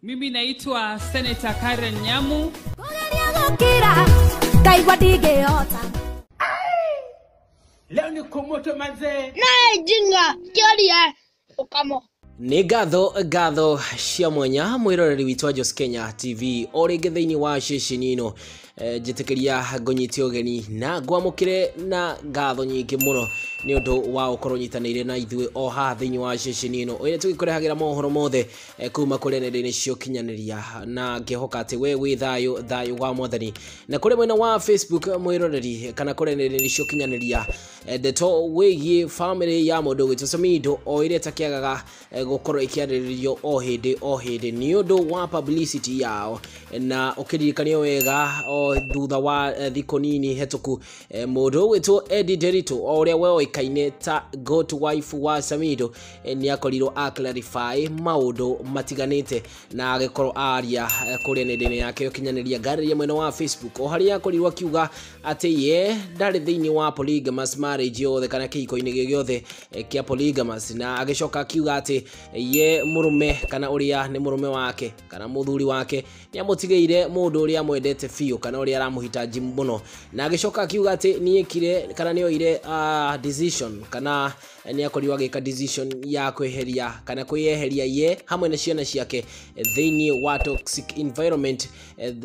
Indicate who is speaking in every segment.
Speaker 1: Mimi naitwa Senator Karen Nyamu.
Speaker 2: Leo ni kumoto manze.
Speaker 3: Na jinga kiaria ukamo.
Speaker 4: Nĩ ngatho cia mwanya mwiroreri witũ wa Jos Kenya TV ori ngetheini wa ceceni ino njĩtĩkĩria ngũnyite ũgeni na ngwamũkĩre na ngatho nyingĩ mũno nĩ ũndũ wa ũkorwo nyitanĩire na ithuĩ o haha thĩinĩ wa ceceni ino ĩrĩa tũgĩkũrehagĩra mohoro mothe kuma kũrĩ nenda-inĩ cia ũkinyanĩria na ngĩhoka atĩ we wĩ thayũ wa mwathani na kũrĩ mwena wa Facebook mwiroreri kana kũrĩ nenda-inĩ cia ũkinyanĩria ndeto wĩgiĩ family ya mũndũ witũ Samidoh o ĩrĩa takĩagaga gũkorwo ĩkĩarĩrĩrio o hĩndĩ nĩ ũndũ wa publicity yao na ũkĩririkanio wega o thutha wa thikũ nini hetũku mũndũ witũ Eddy Nderitu o ũrĩa we oĩkaine ta goat wife wa Samidoh nĩ akorirwo clarify maũndũ matiganĩte na agĩkorwo aria kũrĩa nenda-inĩ yake ũkinyanĩria ngarĩria mwena wa Facebook o harĩa akorirwo akiuga atĩ ye ndarĩ thĩinĩ wa polygamous marriage yothe kana kĩhiko-inĩ gĩothe kĩa polygamous na agĩcoka akiuga atĩ ye mũrume kana ũrĩa nĩ mũrume wake kana mũthuri wake nĩ amũtigĩire mũndũ ũrĩa amwendete biũ kana ũrĩa aramũhitaji mũno na agĩcoka akiuga atĩ nĩekire kana nĩoire decision kana nĩ akorirwo agĩka decision ya kwĩheria kana kwĩyeheria ye hamwe na ciana ciake thĩinĩ wa toxic environment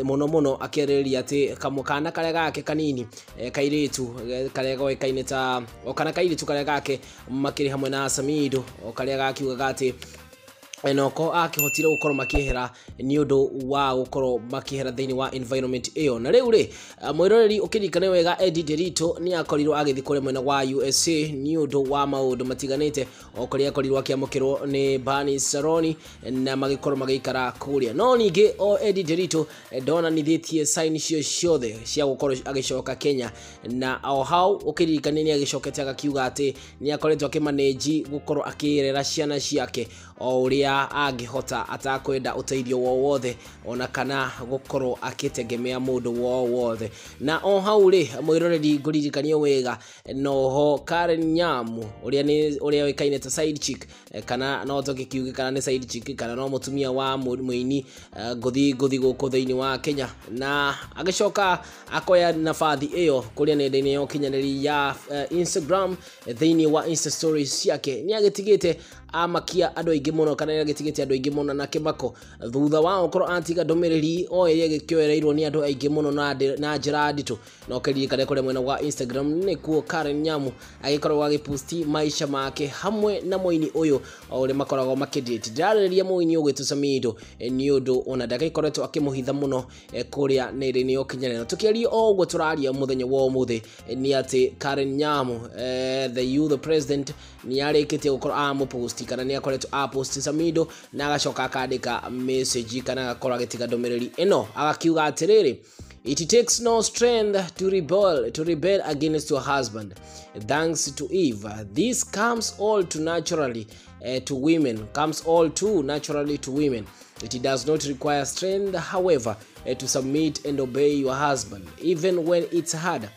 Speaker 4: mũno akĩarĩrĩria atĩ kamũkana karĩa gake kanini kairĩtu karĩa goĩkaine ta o kana kairĩtu karĩa gake makĩrĩ hamwe na Samidoh o karĩa gakiugaga atĩ enoko akĩhotire gũkorwo makĩehera nĩ ũndũ wa gũkorwo makĩehera thĩinĩ wa environment ĩyo na rĩu rĩ mwĩroreri ũkĩririkane wega Eddy Nderitu nĩ akorirwo agĩthiĩ kũrĩa mwena wa USA nĩ ũndũ wa maũndũ matiganĩte o kũrĩa akorirwo akĩamũkĩrwo nĩ Bani Saroni na magĩkorwo magĩikara kũrĩa no ningĩ o Eddy Nderitu ndonanithĩtie sign ciothe cia gũkorwo agĩcoka Kenya na o hau ũkĩririkane nĩ agĩcokete agakiuga atĩ nĩ akoretwo akĩmanage gũkorwo akĩrera ciana ciake o ũrĩa angĩhota atakwenda ũteithio wothe ona kana gũkorwo akĩtegemea mũndũ wothe na o hau rĩ mwĩroreri ngũririkanio wega noho Karen Nyamu ũrĩa oĩkaine ta side chick kana no tũkiuge kana nĩ side chick kana no mũtumia wa mũini ngũthi gũkũ thĩinĩ wa Kenya na agĩcoka akoya nabathi ĩyo kũrĩa nenda-inĩ ya ũkinyanĩria ya Instagram thĩinĩ wa Insta stories yake nĩ agĩtigĩte amakia andũ aingĩ mũno kana agĩtigĩte andũ aingĩ mũno na kĩmako thutha wa gũkorwo atiga ndũmĩrĩri o ĩrĩa gĩkĩoereirwo nĩ andũ aingĩ mũno na njĩra nditũ no kĩririkane kũrĩa mwena wa Instagram nĩkuo Karen Nyamu agĩkorwo agĩposti maisha make hamwe na mũini ũyũ o ũrĩa makoragwo makĩdate ndarĩrĩria mũini ũgwĩtwo Samidoh nĩ ũndũ ona ndagĩkoretwo akĩmũhitha mũno kũrĩa nenda-inĩ ya ũkinyanĩria tũkĩaria o ũguo tũraria mũthenya wa ũmũthĩ nĩ atĩ Karen Nyamu the youth president nĩ arĩkĩtie gũkorwo amũposti kana nĩ akoretwo apost Samidoh na agacoka akandĩka message kana agakorwo agĩtiga ndũmĩrĩri ĩno agakiuga atĩrĩrĩ it takes no strength to rebel against your husband thanks to Eve this comes all too naturally to women it does not require strength however to submit and obey your husband even when it's hard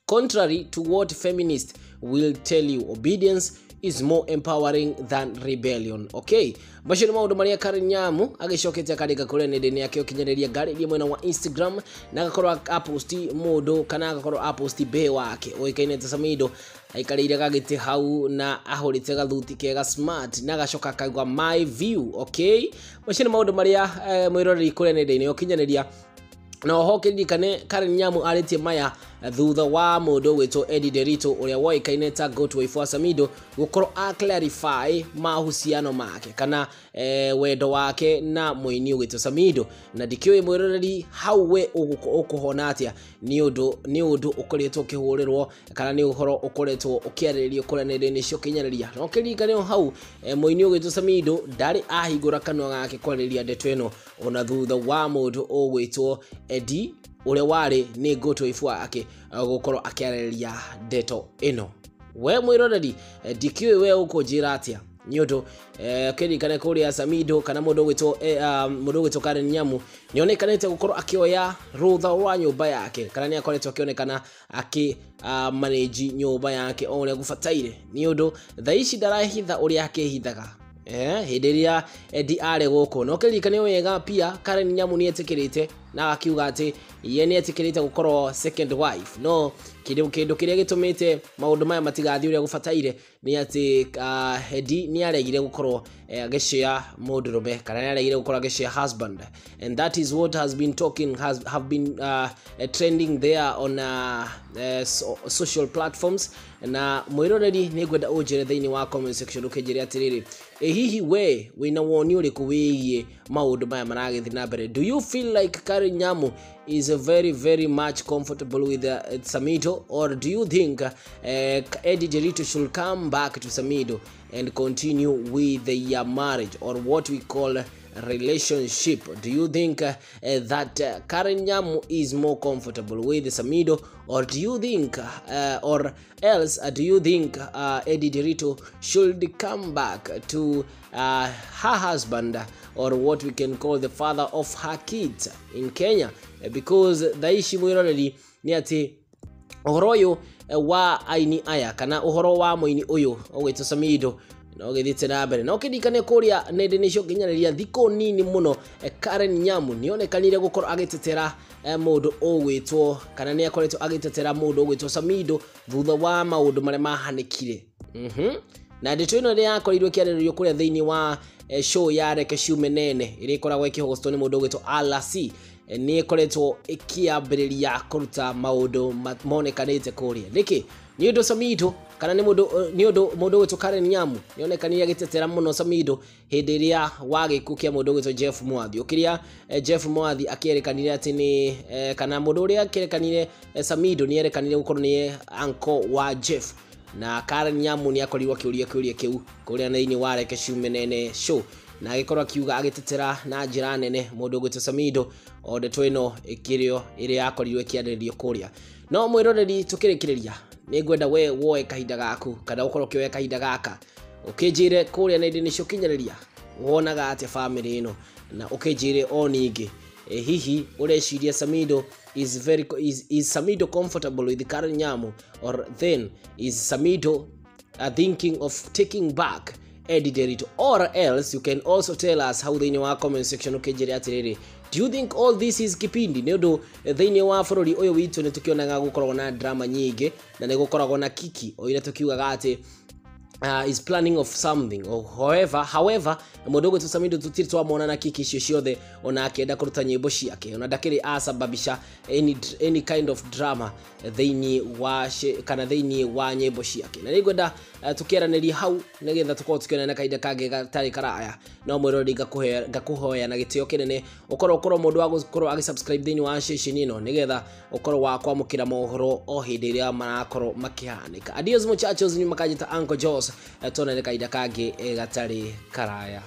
Speaker 4: contrary to what feminists will tell you obedience is more empowering than rebellion. Okay, macio nĩ maũndũ marĩa Karen Nyamu agĩcokete akandĩka kũrĩa nenda-inĩ yake ũkinyanĩria ngarĩria mwena wa Instagram na agakorwo aposti mũndũ kana agakorwo aposti be wake oĩkaine ta Samidoh aikarĩire gagĩtĩ hau na ahũrĩte gathuti kega smart na agacoka akaigua my view. Okay, macio nĩ maũndũ marĩa mwĩroreri kũrĩa nenda-inĩ ũkinyanĩria na oho kĩririkane Karen Nyamu arĩtie maya thutha wa mũndũ witũ Eddy Nderitu ũrĩa woĩkaine ta goat wife wa Samidoh gũkorwo clarify mahusiano make kana wendo wake na mũini witũ Samidoh na ndikĩũĩ mwĩroreri hau we ũkũhona atĩa nĩ ũndũ ũkoretwo ũkĩhũrĩrwo kana nĩ ũhoro ũkoretwo ũkĩarĩrĩrio kũrĩa nenda-inĩ cia ũkinyanĩria no kĩririkane hau mũini witũ Samidoh ndarĩ ahingũra kanua gake kwarĩrĩria ndeto ĩno ona thutha wa mũndũ ũgwĩtwo Eddy ũrĩa warĩ nĩ goat wife wake gũkorwo akĩarĩrĩria ndeto ĩno we mwĩroreri ndikĩũĩ we ũkũnjĩra atĩa nĩ ũndũ kĩririkane kũrĩa Samidoh kana mũndũ wĩtwo Karen Nyamu nĩ onekanĩte gũkorwo akĩoya rũtha rwa nyũmba yake kana nĩ akoretwo akĩonekana manage nyũmba yake o ũrĩa gũbataire nĩ ũndũ thaa ici ndarahitha ũrĩa akĩhithaga Hidiria Eddy are goko no kirikane wega pia Karen Nyamu ni etikirite na akiuga ati ye ni etikirite gukorwo second wife no kindu kiria gitumite maundu maya matigathi uria gufataire ni ati Eddy ni aregire gukorwo ageshare mundurume kana ni aregire gukorwo ageshare husband, and that is what has been have been trending there on social platforms. Na mwiroreri ni gwenda ujire thiini wa comment section ukejire atiriri hihi we wina woni uriku wigie maundu maya maragithii na mbere. Do you feel like Karen Nyamu is very much comfortable with Samidoh, or do you think Eddy Nderitu should come back to Samidoh and continue with their marriage, or what we call relationship? Do you think that Karen Nyamu is more comfortable with Samidoh, or do you think or else do you think Eddy Nderitu should come back to her husband, or what we can call the father of her kids in Kenya? Because daishi mwiroreri ni ati uhoro uyu wa aini aya kana uhoro wa muini uyu ogwito Samidoh no githite na mbere no kidikane kuria nende nicio kinyariria thiko nini muno. Karen Nyamu nionekanire gukorwo agitetera mundu ogwitwo kana ni akoretwo agitetera mundu ogwitwo Samidoh thutha wa maundu mare mahanikire. Na ndeto ino ria yakorirwo kiariririo kuria thiini wa show ya Reke Ciume Nene iri ikoragwo ikihostwo ni mundu ogwitwo RC ni ikoretwo ikiambiriria kuruta maundu monekanite kuria niki ni undu Samidoh kana ni mundu ogwitwo Karen Nyamu nionekanire agitetera muno Samidoh hindi iria wagikukia mundu ogwitwo Jeff Mwathi ukiria Jeff Mwathi akierekanire ati ni kana mundu uria akierekanire Samidoh ni erekanire gukorwo ni uncle wa Jeff, na Karen Nyamu ni akorirwo kiuria kiu kuria thiini wa Reke Ciume Nene show na agikorwo akiuga agitetera na njira nene mundu ogwitwo Samidoh o ndeto ino ikirio iria yakorirwo ikiariririo kuria. No mwiroreri tukirikiriria ni gwenda we woe kahinda gaku kana ukorwo kioe kahinda gaka ukijire kuria nende nicio kinyariria wonaga ati family ino, na ukijire oningi hihi ureciria Samidoh is Samidoh comfortable with Karen Nyamu, or then is Samidoh thinking of taking back Eddy Nderitu, or else you can also tell us how thiini wa comment section ukijire atiriri. Do you think all this is kipindi niondu thiini wa bururi uyu witu ni tukionaga gukoragwo na drama nyingi na ni gukoragwo na kiki o ira tukiugaga ati is planning of something, or however mundu ogwitwo Samidoh tutiri twamona na kiki icio ciothe ona akienda kuruta nyimbo ciake ona ndakiri asababisha any kind of drama thiini wa nyimbo ciake, na nigwenda tukieraniria hau nigetha tukorwo tukiona na kaida kange gatari karaya. No mwirori ngakuhoya na gitio kinene ukorwo mundu wa gukorwo agisubscribe thiini wa station ino nigetha ukorwo wa kwamukira mohoro o hindi iria marakorwo makihanika. Adios muchachos, ni makajita Uncle Joss, tona kaida kange gatari karaya.